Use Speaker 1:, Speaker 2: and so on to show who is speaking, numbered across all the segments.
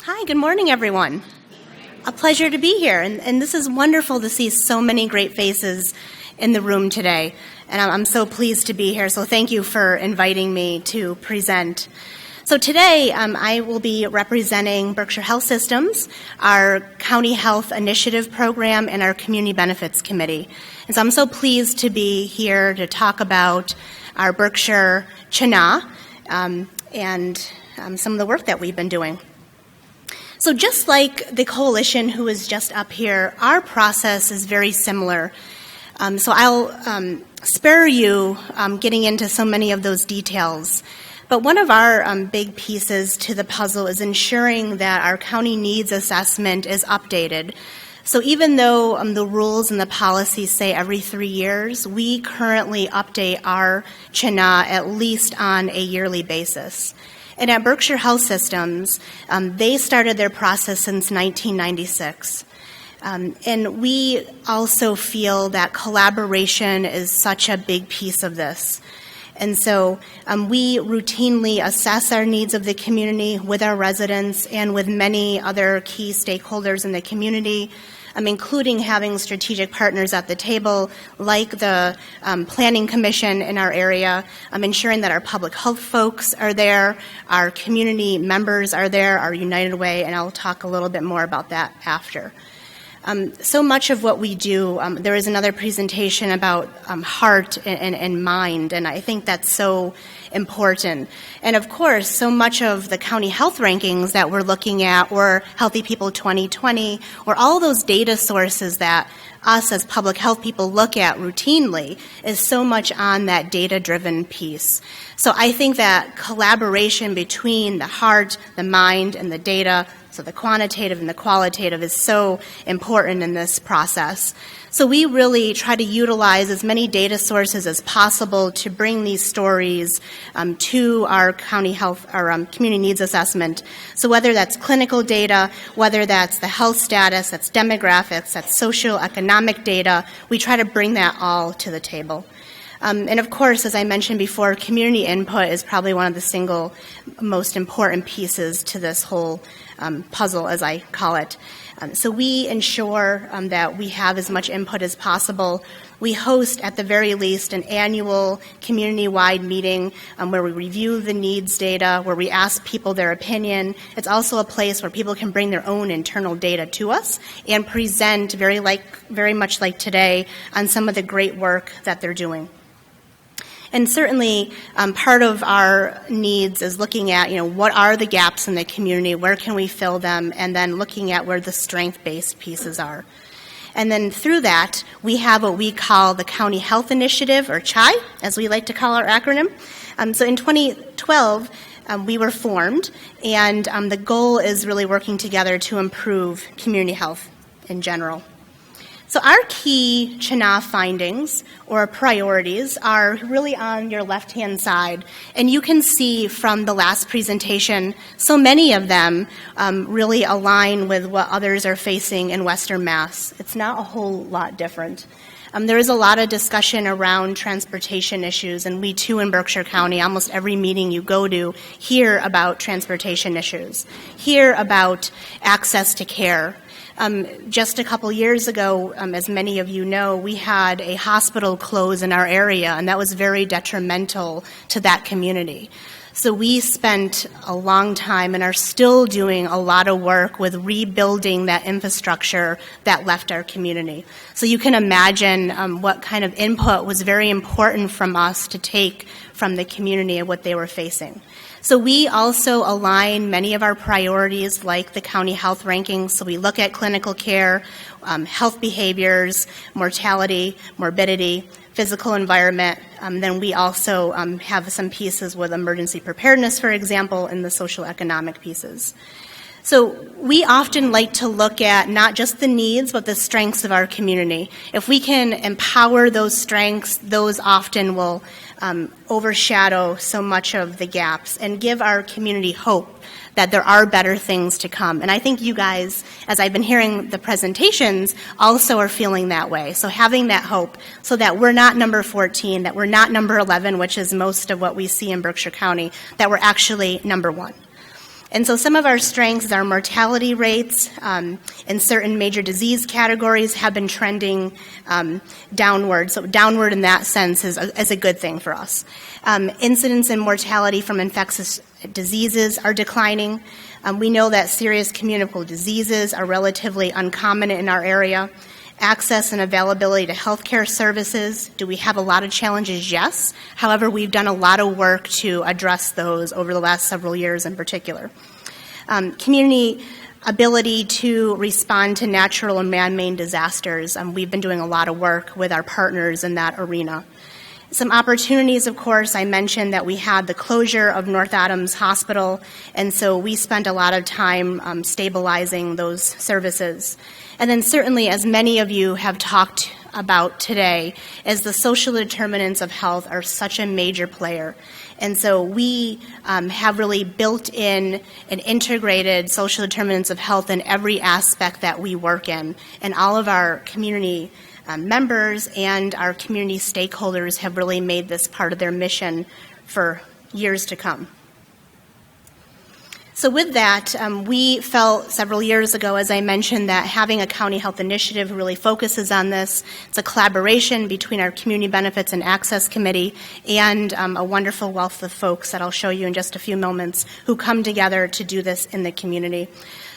Speaker 1: Hi, good morning, everyone. A pleasure to be here, and this is wonderful to see so many great faces in the room today, and I'm so pleased to be here, so thank you for inviting me to present. So today, I will be representing Berkshire Health Systems, our County Health Initiative program, and our Community Benefits Committee. And so I'm so pleased to be here to talk about our Berkshire CHNA and some of the work that we've been doing. So just like the coalition who is just up here, our process is very similar. So I'll spare you getting into so many of those details. But one of our big pieces to the puzzle is ensuring that our county needs assessment is updated. So even though the rules and the policies say every 3 years, we currently update our CHNA at least on a yearly basis. And at Berkshire Health Systems, they started their process since 1996. And we also feel that collaboration is such a big piece of this. And so we routinely assess our needs of the community with our residents and with many other key stakeholders in the community, including having strategic partners at the table like the Planning Commission in our area, ensuring that our public health folks are there, our community members are there, our United Way, and I'll talk a little bit more about that after. So much of what we do, there is another presentation about heart and mind, and I think that's so important. And of course, so much of the county health rankings that we're looking at, or Healthy People 2020, or all those data sources that us as public health people look at routinely, is so much on that data-driven piece. So I think that collaboration between the heart, the mind, and the data, so the quantitative and the qualitative, is so important in this process. So we really try to utilize as many data sources as possible to bring these stories to our county health, our community needs assessment. So whether that's clinical data, whether that's the health status, that's demographics, that's socioeconomic data, we try to bring that all to the table. And of course, as I mentioned before, community input is probably one of the single most important pieces to this whole puzzle, as I call it. So we ensure that we have as much input as possible. We host, at the very least, an annual community-wide meeting where we review the needs data, where we ask people their opinion. It's also a place where people can bring their own internal data to us and present very much like today on some of the great work that they're doing. And certainly, part of our needs is looking at, what are the gaps in the community, where can we fill them, and then looking at where the strength-based pieces are. And then through that, we have what we call the County Health Initiative, or CHI, as we like to call our acronym. So in 2012, we were formed, and the goal is really working together to improve community health in general. So our key CHNA findings or priorities are really on your left-hand side, and you can see from the last presentation, so many of them really align with what others are facing in Western Mass. It's not a whole lot different. There is a lot of discussion around transportation issues, and we too in Berkshire County, almost every meeting you go to, hear about transportation issues, hear about access to care. Just a couple years ago, as many of you know, we had a hospital close in our area, and that was very detrimental to that community. So we spent a long time and are still doing a lot of work with rebuilding that infrastructure that left our community. So you can imagine what kind of input was very important from us to take from the community and what they were facing. So we also align many of our priorities like the county health rankings. So we look at clinical care, health behaviors, mortality, morbidity, physical environment. Then we also have some pieces with emergency preparedness, for example, and the social economic pieces. So we often like to look at not just the needs, but the strengths of our community. If we can empower those strengths, those often will overshadow so much of the gaps and give our community hope that there are better things to come. And I think you guys, as I've been hearing the presentations, also are feeling that way. So having that hope so that we're not number 14, that we're not number 11, which is most of what we see in Berkshire County, that we're actually number 1. And so some of our strengths, our mortality rates in certain major disease categories have been trending downward. So downward in that sense is a good thing for us. Incidence and mortality from infectious diseases are declining. We know that serious communicable diseases are relatively uncommon in our area. Access and availability to healthcare services. Do we have a lot of challenges? Yes. However, we've done a lot of work to address those over the last several years in particular. Community ability to respond to natural and man-made disasters. We've been doing a lot of work with our partners in that arena. Some opportunities, of course, I mentioned that we had the closure of North Adams Hospital, and so we spent a lot of time stabilizing those services. And then certainly, as many of you have talked about today, as the social determinants of health are such a major player. And so we have really built in an integrated social determinants of health in every aspect that we work in. And all of our community members and our community stakeholders have really made this part of their mission for years to come. So with that, we felt several years ago, as I mentioned, that having a county health initiative really focuses on this. It's a collaboration between our Community Benefits and Access Committee and a wonderful wealth of folks that I'll show you in just a few moments who come together to do this in the community.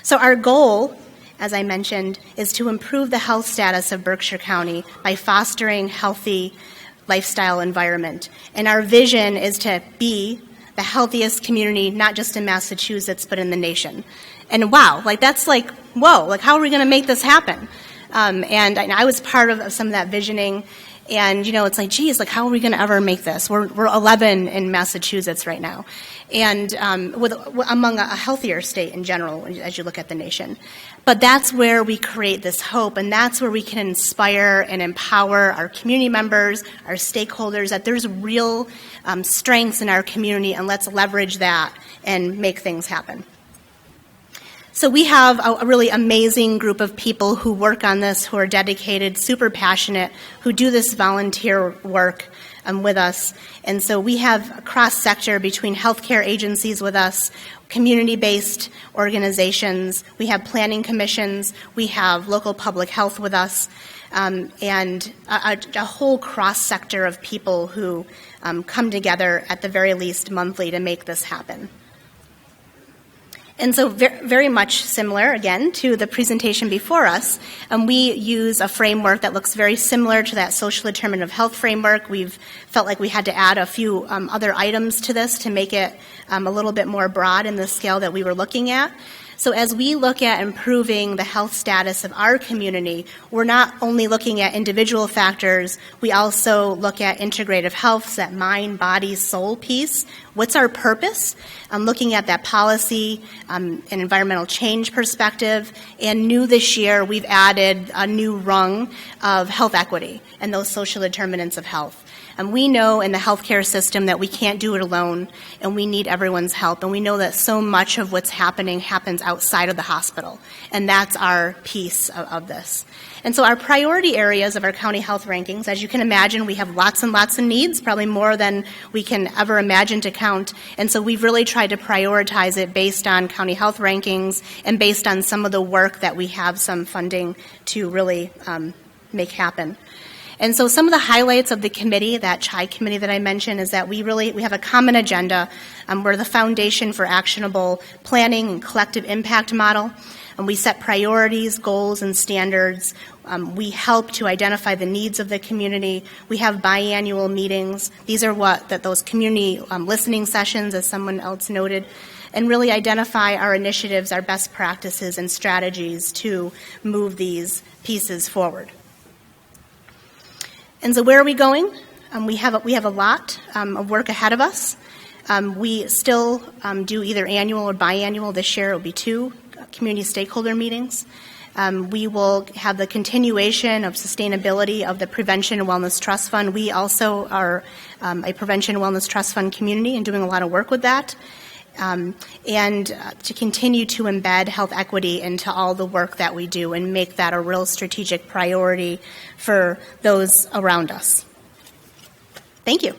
Speaker 1: So our goal, as I mentioned, is to improve the health status of Berkshire County by fostering healthy lifestyle environment. And our vision is to be the healthiest community, not just in Massachusetts, but in the nation. And wow, that's whoa, how are we going to make this happen? And I was part of some of that visioning. And, it's geez, how are we going to ever make this? We're 11 in Massachusetts right now. And among a healthier state in general, as you look at the nation. But that's where we create this hope, and that's where we can inspire and empower our community members, our stakeholders, that there's real strengths in our community, and let's leverage that and make things happen. So we have a really amazing group of people who work on this, who are dedicated, super passionate, who do this volunteer work with us. And so we have a cross-sector between healthcare agencies with us, community-based organizations, we have planning commissions, we have local public health with us, and a whole cross-sector of people who come together at the very least monthly to make this happen. And so very much similar, again, to the presentation before us, we use a framework that looks very similar to that social determinant of health framework. We've felt like we had to add a few other items to this to make it a little bit more broad in the scale that we were looking at. So as we look at improving the health status of our community, we're not only looking at individual factors, we also look at integrative health, that mind, body, soul piece. What's our purpose? Looking at that policy and environmental change perspective. And new this year, we've added a new rung of health equity and those social determinants of health. And we know in the healthcare system that we can't do it alone, and we need everyone's help. And we know that so much of what's happening happens outside of the hospital, and that's our piece of this. And so our priority areas of our county health rankings, as you can imagine, we have lots and lots of needs, probably more than we can ever imagine to count. And so we've really tried to prioritize it based on county health rankings and based on some of the work that we have some funding to really make happen. And so some of the highlights of the committee, that CHI committee that I mentioned, is that we have a common agenda. We're the foundation for actionable planning and collective impact model. And we set priorities, goals, and standards. We help to identify the needs of the community. We have biannual meetings. These are those community listening sessions, as someone else noted, and really identify our initiatives, our best practices, and strategies to move these pieces forward. And so where are we going? We have a lot of work ahead of us. We still do either annual or biannual. This year it will be 2 community stakeholder meetings. We will have the continuation of sustainability of the Prevention and Wellness Trust Fund. We also are a Prevention and Wellness Trust Fund community and doing a lot of work with that. And to continue to embed health equity into all the work that we do and make that a real strategic priority for those around us. Thank you.